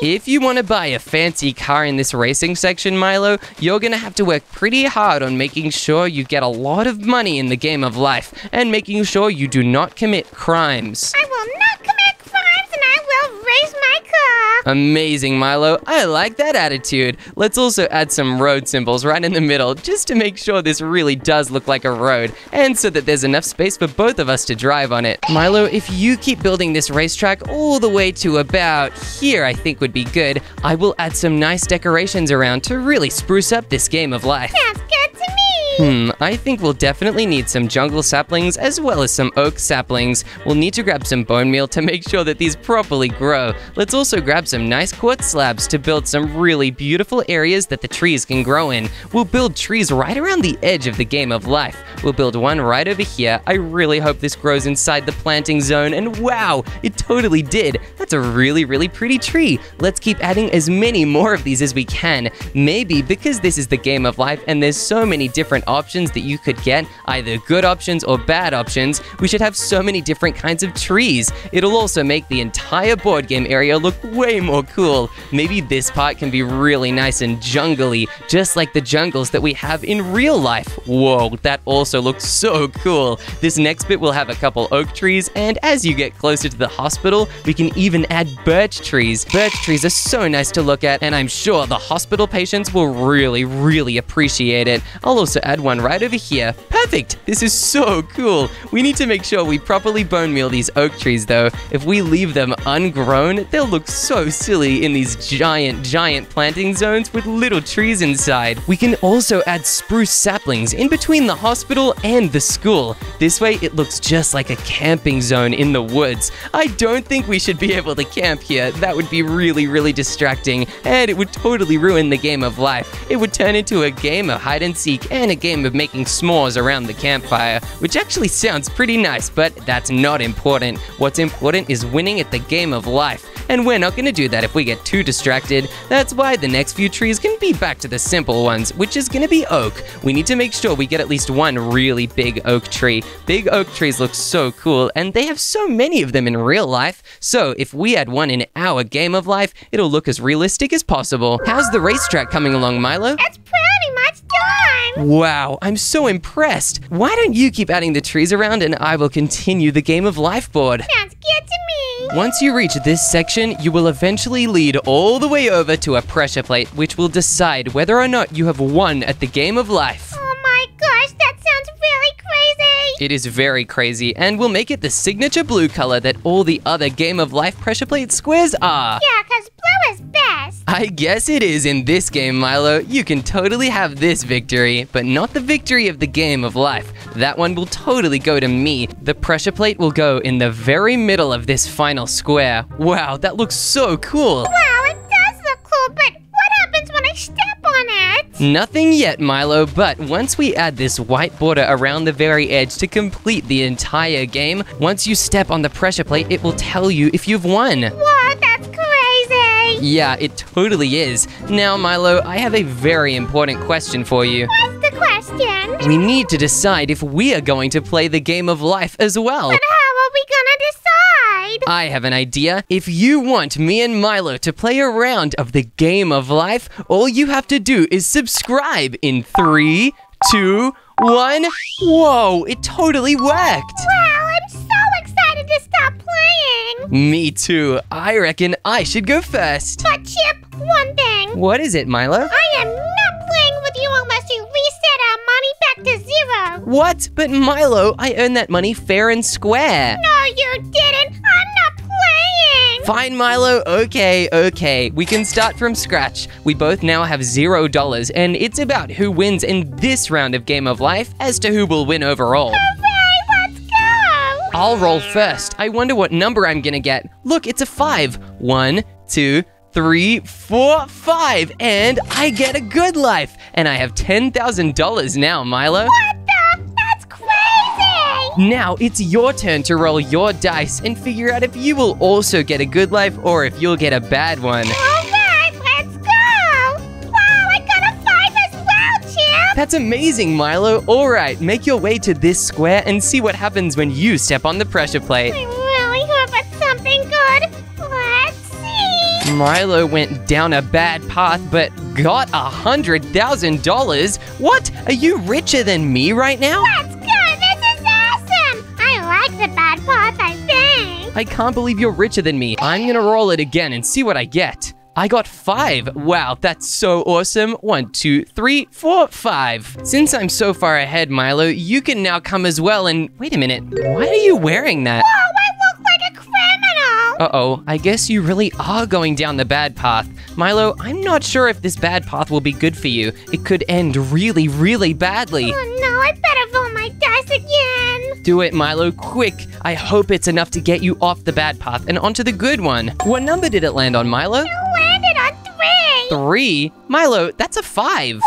If you want to buy a fancy car in this racing section, Milo, you're gonna have to work pretty hard on making sure you get a lot of money in the game of life, and making sure you do not commit crimes. I will not commit crimes and I will race my car. Amazing, Milo. I like that attitude. Let's also add some road symbols right in the middle, just to make sure this really does look like a road, and so that there's enough space for both of us to drive on it. Milo, if you keep building this racetrack all the way to about here, I think would be good, I will add some nice decorations around to really spruce up this game of life. Sounds good to me. I think we'll definitely need some jungle saplings as well as some oak saplings. We'll need to grab some bone meal to make sure that these properly grow. Let's also grab some nice quartz slabs to build some really beautiful areas that the trees can grow in. We'll build trees right around the edge of the game of life. We'll build one right over here. I really hope this grows inside the planting zone, and wow, it totally did. That's a really, really pretty tree. Let's keep adding as many more of these as we can. Maybe because this is the game of life and there's so many different options that you could get, either good options or bad options, we should have so many different kinds of trees. It'll also make the entire board game area look way more cool. Maybe this part can be really nice and jungly, just like the jungles that we have in real life. Whoa, that also looks so cool. This next bit will have a couple oak trees, and as you get closer to the hospital, we can even add birch trees. Birch trees are so nice to look at, and I'm sure the hospital patients will really, really appreciate it. I'll also add one right over here. Perfect! This is so cool. We need to make sure we properly bone meal these oak trees, though. If we leave them ungrown, they'll look so silly in these giant planting zones with little trees inside. We can also add spruce saplings in between the hospital and the school. This way, it looks just like a camping zone in the woods. I don't think we should be able to camp here. That would be really, really distracting, and it would totally ruin the game of life. It would turn into a game of hide and seek and a game of making s'mores around the campfire, which actually sounds pretty nice, but that's not important. What's important is winning at the game of life, and we're not going to do that if we get too distracted. That's why the next few trees can be back to the simple ones, which is going to be oak. We need to make sure we get at least one really big oak tree. Big oak trees look so cool, and they have so many of them in real life, so if we add one in our game of life, it'll look as realistic as possible. How's the racetrack coming along, Milo? It's pretty much done. Wow, I'm so impressed. Why don't you keep adding the trees around and I will continue the game of life board. Sounds good to me. Once you reach this section, you will eventually lead all the way over to a pressure plate, which will decide whether or not you have won at the game of life. Oh my gosh, that sounds really crazy. It is very crazy, and we'll make it the signature blue color that all the other game of life pressure plate squares are. Yeah, because blue is best. I guess it is in this game, Milo. You can totally have this victory, but not the victory of the game of life. That one will totally go to me. The pressure plate will go in the very middle of this final square. Wow, that looks so cool. Wow, it does look cool, but what happens when I step on it? Nothing yet, Milo, but once we add this white border around the very edge to complete the entire game, once you step on the pressure plate, it will tell you if you've won. Whoa, that's crazy. Yeah, it totally is. Now, Milo, I have a very important question for you. What's the question? We need to decide if we are going to play the game of life as well. But how are we gonna decide? I have an idea. If you want me and Milo to play a round of the game of life, all you have to do is subscribe in 3, 2, 1. Whoa, it totally worked. Wow, I'm so excited to stop playing. thing. Me too. I reckon I should go first. But Chip, one thing. What is it, Milo? I am not playing with you unless you reset our money back to 0. What? But Milo, I earned that money fair and square. No, you didn't. I'm not playing. Fine, Milo. Okay. We can start from scratch. We both now have $0, and it's about who wins in this round of Game of Life as to who will win overall. Hooray, let's go. I'll roll first. I wonder what number I'm gonna get. Look, it's a 5. 1, 2, 3, 4, 5. And I get a good life. And I have $10,000 now, Milo. What the? That's crazy. Now it's your turn to roll your dice and figure out if you will also get a good life or if you'll get a bad one. All right, let's go. Wow, I got a 5 as well, Chip. That's amazing, Milo. All right, make your way to this square and see what happens when you step on the pressure plate. I really hope it's something good. Let's see. Milo went down a bad path, but got $100,000. What? Are you richer than me right now? Let's go. This is awesome. I like the bad path, I think. I can't believe you're richer than me. I'm gonna roll it again and see what I get. I got 5. Wow, that's so awesome. 1, 2, 3, 4, 5. Since I'm so far ahead, Milo, you can now come as well and... Wait a minute, why are you wearing that? Oh, I look like a criminal. Uh-oh, I guess you really are going down the bad path. Milo, I'm not sure if this bad path will be good for you. It could end really, really badly. Oh no, I better roll my dice again. Do it, Milo, quick. I hope it's enough to get you off the bad path and onto the good one. What number did it land on, Milo? You landed on 3. 3? Milo, that's a 5. What?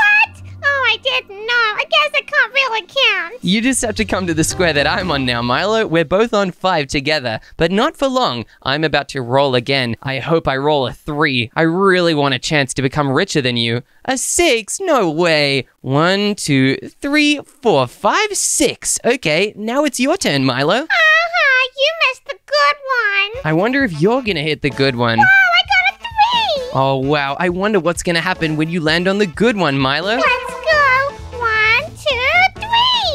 Oh, I didn't know. I guess it can't really count. You just have to come to the square that I'm on now, Milo. We're both on 5 together, but not for long. I'm about to roll again. I hope I roll a 3. I really want a chance to become richer than you. A 6? No way. 1, 2, 3, 4, 5, 6. Okay, now it's your turn, Milo. You missed the good one. I wonder if you're gonna hit the good one. Oh, I got a 3. Oh, wow. I wonder what's gonna happen when you land on the good one, Milo. Let's go. 1, 2,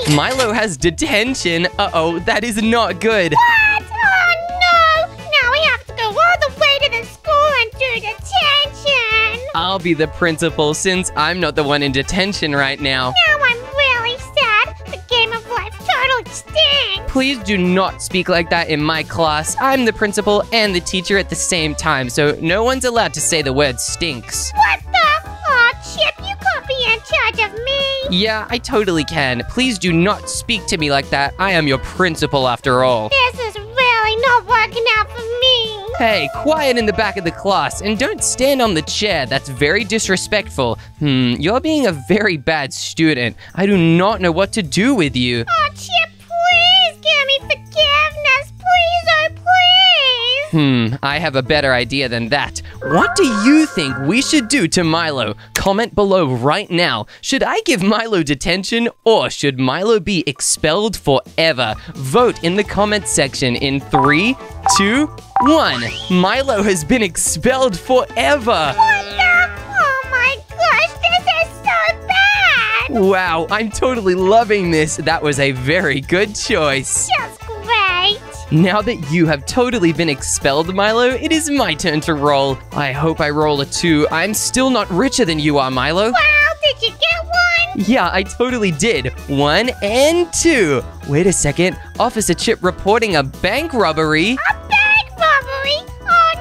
3. Milo has detention. Uh-oh, that is not good. What? Oh no. Now we have to go all the way to the school and do detention. I'll be the principal since I'm not the one in detention right now. Now I'm really sad. The Game of Life totally stinks. Please do not speak like that in my class. I'm the principal and the teacher at the same time, so no one's allowed to say the word stinks. What the? Oh, Chip, you can't be in charge of me. Yeah, I totally can. Please do not speak to me like that. I am your principal after all. This is really not working out for me. Hey, quiet in the back of the class and don't stand on the chair. That's very disrespectful. You're being a very bad student. I do not know what to do with you. Oh, Chip, please give me forgiveness. Please, oh, please. I have a better idea than that. What do you think we should do to Milo? Comment below right now. Should I give Milo detention or should Milo be expelled forever? Vote in the comments section in 3, 2, 1. Milo has been expelled forever. What the? Oh my gosh, this is so bad. Wow, I'm totally loving this. That was a very good choice. Just great. Now that you have totally been expelled, Milo, it is my turn to roll. I hope I roll a 2. I'm still not richer than you are, Milo. Wow, did you get one? Yeah, I totally did. 1 and 2. Wait a second. Officer Chip reporting a bank robbery. A bank robbery? Oh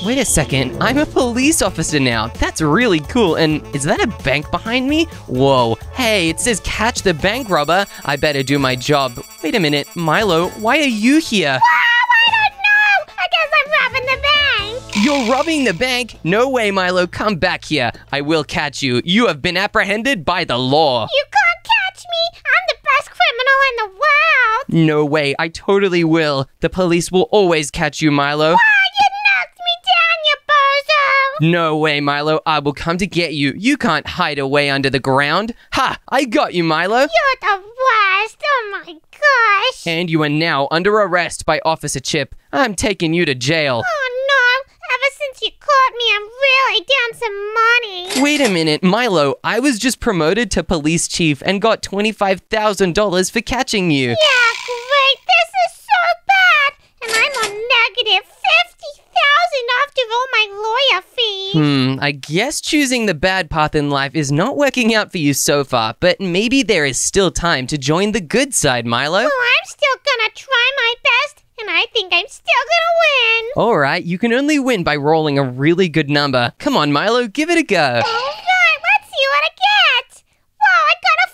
no! Wait a second. I'm a police officer now. That's really cool. And is that a bank behind me? Whoa. Hey, it says catch the bank robber. I better do my job. Wait a minute. Milo, why are you here? Wow, I don't know. I guess I'm robbing the bank. You're robbing the bank? No way, Milo. Come back here. I will catch you. You have been apprehended by the law. You can't catch me. I'm the best criminal in the world. No way. I totally will. The police will always catch you, Milo. You knocked me down, you bozo. No way, Milo. I will come to get you. You can't hide away under the ground. Ha! I got you, Milo. You're the worst. Oh my gosh. And you are now under arrest by Officer Chip. I'm taking you to jail. Oh no. Ever since you caught me, I'm really down some money. Wait a minute, Milo. I was just promoted to police chief and got $25,000 for catching you. Yeah, great. This is so bad. And I'm on I guess choosing the bad path in life is not working out for you so far, but maybe there is still time to join the good side, Milo. Well, I'm still gonna try my best, and I think I'm still gonna win. Alright, you can only win by rolling a really good number. Come on, Milo, give it a go. Alright, let's see what I get. Whoa, I got a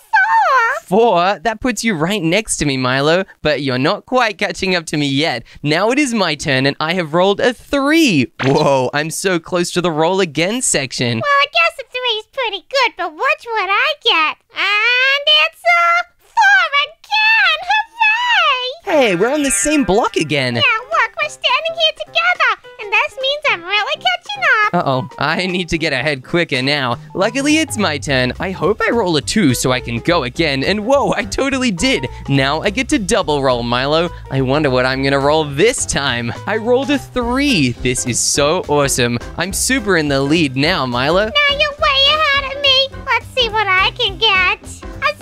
4. 4? That puts you right next to me, Milo, but you're not quite catching up to me yet. Now it is my turn, and I have rolled a 3. Whoa, I'm so close to the roll again section. Well, I guess a 3 is pretty good, but what would I get? And it's a 4 again! Hooray! Hey, we're on the same block again. Yeah, look, we're standing here together, and this means I'm really catching up. Uh-oh, I need to get ahead quicker now. Luckily, it's my turn. I hope I roll a 2 so I can go again. And whoa, I totally did. Now I get to double roll, Milo. I wonder what I'm gonna roll this time. I rolled a 3. This is so awesome. I'm super in the lead now, Milo. Now you're way ahead of me. Let's see what I can get. A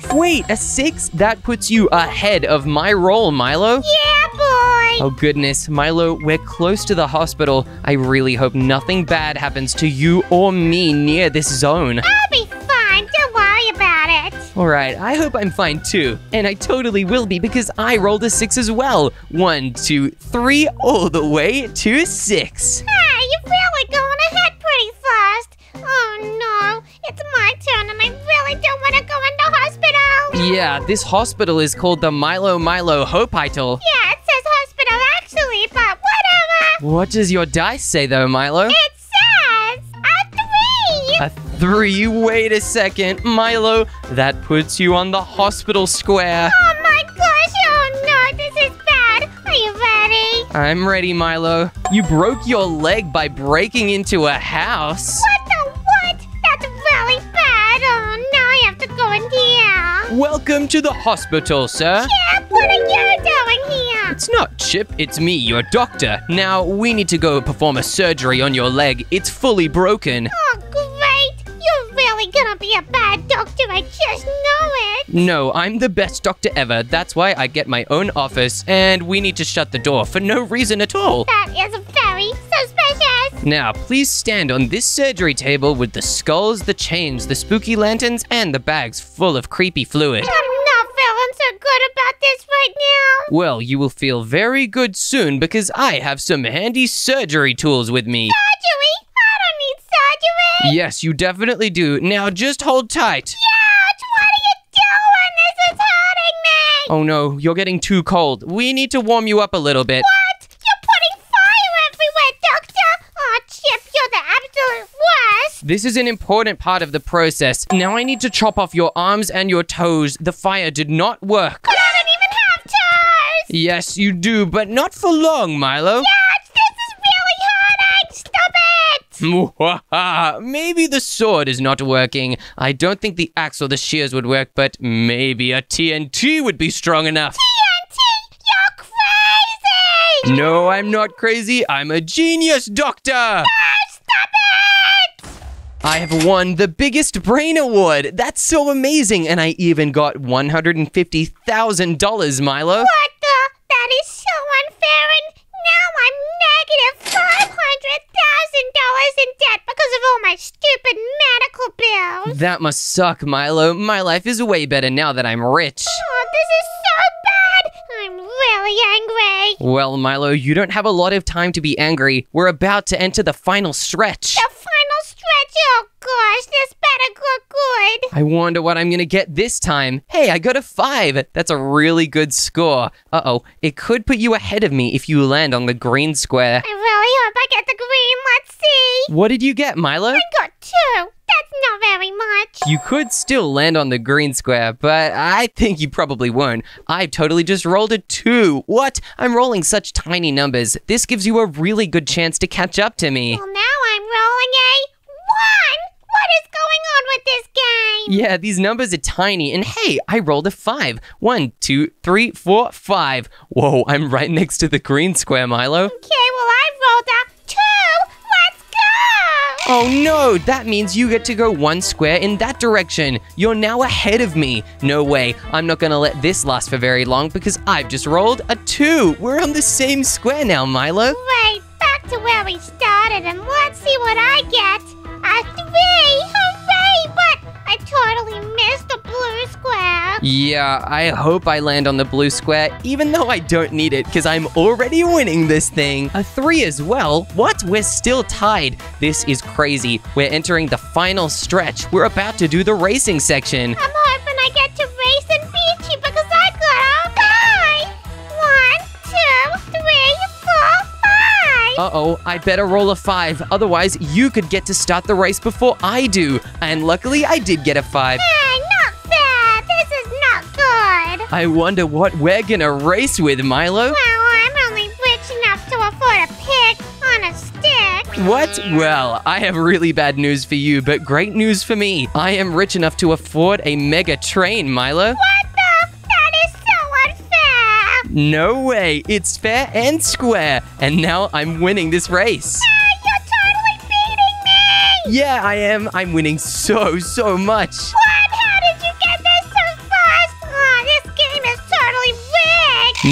6! Wait, a 6? That puts you ahead of my roll, Milo. Yeah, boy! Oh goodness, Milo, we're close to the hospital. I really hope nothing bad happens to you or me near this zone. I'll be fine. Don't worry about it. Alright, I hope I'm fine too. And I totally will be because I rolled a 6 as well. 1, 2, 3, all the way to 6. Hey, you're really going ahead pretty fast. Oh no, it's my turn and I really don't want to go into hospital. Yeah, this hospital is called the Milo Hospital. Yeah, it says hospital actually, but whatever. What does your dice say though, Milo? It says a 3. A 3? Wait a second, Milo. That puts you on the hospital square. Oh my gosh, oh no, this is bad. Are you ready? I'm ready, Milo. You broke your leg by breaking into a house. What the what? That's really bad. Oh no, I have to go in here. Welcome to the hospital, sir. Chip, what are you doing here? It's not Chip, it's me, your doctor. Now, we need to go perform a surgery on your leg. It's fully broken. Oh, great. You're really gonna be a bad doctor. I just know it. No, I'm the best doctor ever. That's why I get my own office, and we need to shut the door for no reason at all. That is very suspicious. Now, please stand on this surgery table with the skulls, the chains, the spooky lanterns, and the bags full of creepy fluid. I'm not feeling so good about this right now. Well, you will feel very good soon because I have some handy surgery tools with me. Surgery? I don't need surgery. Yes, you definitely do. Now, just hold tight. Ouch, what are you doing? This is hurting me. Oh no, you're getting too cold. We need to warm you up a little bit. What? You're putting fire everywhere, doctor. Oh, Chip, you're the absolute worst. This is an important part of the process. Now I need to chop off your arms and your toes. The fire did not work. But I don't even have toes. Yes, you do, but not for long, Milo. Ouch, this is really hurting. Stop it. Maybe the sword is not working. I don't think the axe or the shears would work, but maybe a TNT would be strong enough. TNT, you're crazy. No, I'm not crazy. I'm a genius doctor. Stop it. I have won the biggest brain award. That's so amazing. And I even got $150,000, Milo. What the? That is so unfair, and now I'm negative $500,000 in debt because of all my stupid medical bills. That must suck, Milo. My life is way better now that I'm rich. Oh, this is so bad. I'm really angry. Well, Milo, you don't have a lot of time to be angry. We're about to enter the final stretch. The final stretch. Oh gosh, this better look good. I wonder what I'm gonna get this time. Hey, I got a 5. That's a really good score. Uh-oh, it could put you ahead of me if you land on the green square. I really hope I get the green. Let's see. What did you get, Milo? I got 2. That's not very much. You could still land on the green square, but I think you probably won't. I totally just rolled a 2. What? I'm rolling such tiny numbers. This gives you a really good chance to catch up to me. Well, now I'm rolling a 1. What is going on with this game? Yeah, these numbers are tiny. And hey, I rolled a 5. 1, 2, 3, 4, 5. Whoa, I'm right next to the green square, Milo. Okay, well, I rolled a 2. Let's go. Oh no, that means you get to go 1 square in that direction. You're now ahead of me. No way, I'm not gonna let this last for very long because I've just rolled a 2. We're on the same square now, Milo. Great, back to where we started and let's see what I get. A 3! Hooray! But I totally missed the blue square. Yeah, I hope I land on the blue square, even though I don't need it, because I'm already winning this thing. A 3 as well? What? We're still tied. This is crazy. We're entering the final stretch. We're about to do the racing section. I'm hoping I get to race and beat you because I got a 5! 1, 2, 3, 4, 5! Uh-oh, I better roll a 5. Otherwise, you could get to start the race before I do. And luckily, I did get a 5. Hey, not fair! This is not good! I wonder what we're gonna race with, Milo. Well, I'm only rich enough to afford a pig on a stick. What? Well, I have really bad news for you, but great news for me. I am rich enough to afford a mega train, Milo. What the? That is so unfair! No way. It's fair and square. And now I'm winning this race. You're totally beating me! Yeah, I am. I'm winning so much. What? How did you get this so fast? Oh, this game is totally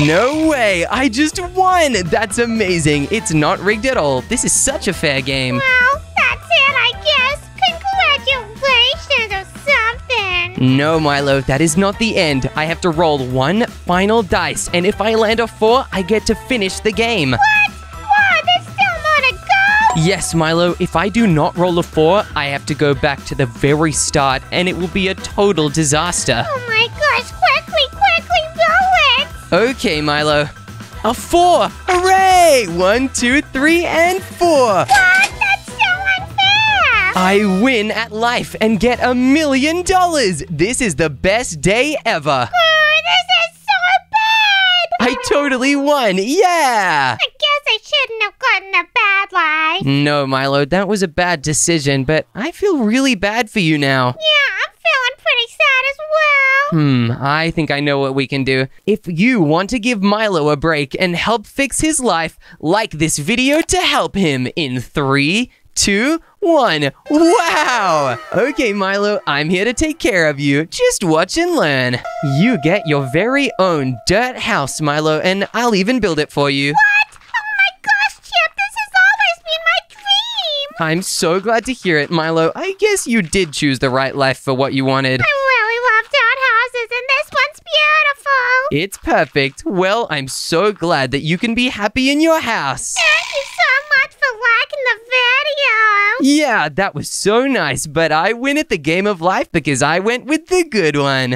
rigged! No way. I just won. That's amazing. It's not rigged at all. This is such a fair game. Well, that's it, I guess. Congratulations or something. No, Milo, that is not the end. I have to roll one final dice, and if I land a 4, I get to finish the game. What? Whoa, there's still more to go? Yes, Milo, if I do not roll a 4, I have to go back to the very start, and it will be a total disaster. Oh my gosh, quickly, roll it! Okay, Milo. A 4! Hooray! 1, 2, 3, and 4! What? That's so unfair! I win at life and get $1 million! This is the best day ever! This is so bad! I totally won! Yeah! I guess I shouldn't have gotten a bad life. No, Milo, that was a bad decision, but I feel really bad for you now. Yeah, I'm feeling pretty sad as well. I think I know what we can do. If you want to give Milo a break and help fix his life, like this video to help him in 3, 2, 1. Wow! Okay, Milo, I'm here to take care of you. Just watch and learn. You get your very own dirt house, Milo, and I'll even build it for you. What? Oh my gosh, Chip, this has always been my dream. I'm so glad to hear it, Milo. I guess you did choose the right life for what you wanted. I really love dirt houses, and this one's beautiful. It's perfect. Well, I'm so glad that you can be happy in your house. Thank you so much for liking the video. Yeah, that was so nice, but I win at the game of life because I went with the good one.